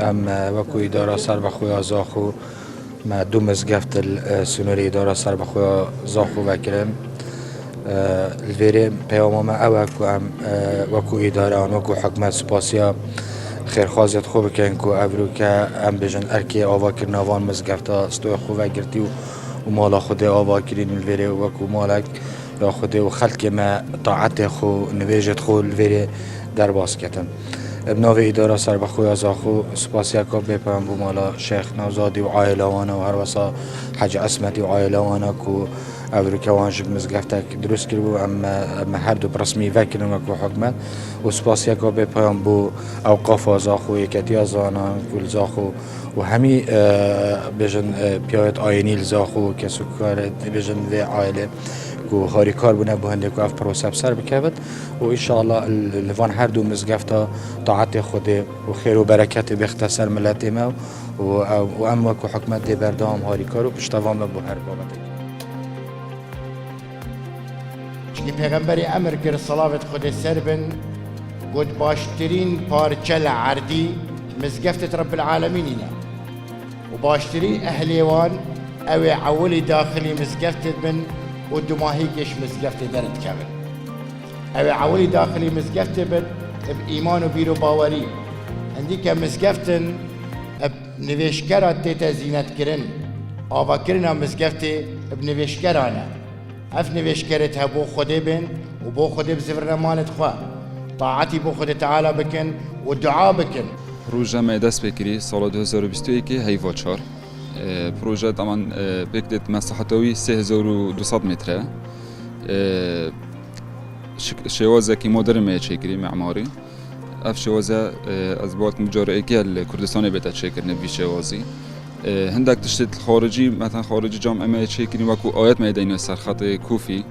ام وکو اداره سر بخویا زاخو ما دو مزگفت سنوری اداره سر بخویا زاخو وکرم الویره پیام ما اوکو ام وکو اداره آن وکو حکمت سپاسیا خیرخوازت خوب کن که ابرو که ام بجن ارکی آوا کرنا وان مزگفتا استوی خوب گرتی و مالا خود آوا کرین الویره وکو مالک را خود و خلق ما طاعت خو نویجت خو الویره در باز کتن بناوی اداره سر بخوی از آخو سپاسیا که بپرم بو مالا شیخ نوزادی و عائله وانا و هر وسا حج عصمتی و عائله وانا که ابرو که وانجب مزگفتک درست کرد اما هر دو برسمی وکرن وکو حکمت و سپاسیا که بپرم بو اوقاف از آخو یکتی از آنا کل زاخو و همی بجن پیایت آینی لزاخو که سکارت بجن و عائله و هاری کار بونه بو هنده که اف پروسه بسر بکبد و انشاءالله لوان هر دو مزگفتا طاعت خوده و خیر و برکت بختصر ملت ما و اما که حکمت دی بردام هاری کار و پشتوان بو هر بابت چکی پیغمبری امر کرد صلوات خود سر بن گود باشترین پارچل عردی مزگفت رب العالمین اینا و باشترین اهلیوان او عولی داخلی مزگفت بن و دماهیکش مزگفت درد کامل او عولی داخلی مزگفت بن بإيمان و بیر و باوری هندی که مزگفتن بنویشکرات تیتا زینت کرن آوا کرنا مزگفت بنویشکرانه اف نویشکرت ها بو خوده بن و بو خوده بزفر رمانت خواه طاعتی بو خوده تعالی بکن و دعا بکن پروژه ما دست بکری سال 2021 هیوا 4 پروژه طبعا بکدت مساحتوی 3200 متره شوازه کی مدرن ما چکری معماری اف شوازه از بابت مجارعه که کردستان بهت چکر نبی شوازی هندك تشتت الخارجي مثلا خارجي جامعه ما چکری و کو آیت میدین سر خط کوفی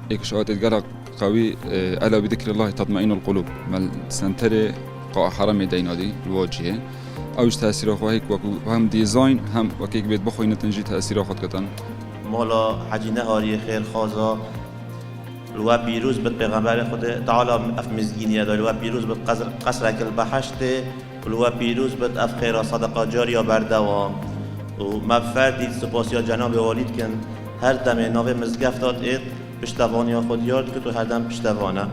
ایکش آیت گرق قوي الا بذكر الله تطمئن القلوب مال سنتر قاع حرم دينادي الواجهه اوش تاثير اخو هيك هم ديزاين هم وكيك بيت بخوي نتنجي تاثير اخو كتن مولا حجی نهاری خیر خوازا لوا پیروز بد پیغمبر خود تعالی اف مزگینی داد لوا پیروز بد قصر کل بحشت لوا پیروز بد اف خیر صدقه جاریه بردوام و مفردی سپاسیا جناب والید کن هر دم ناو مزگفتات اید پشتوانی خود یاد که تو هر دم پشتوانه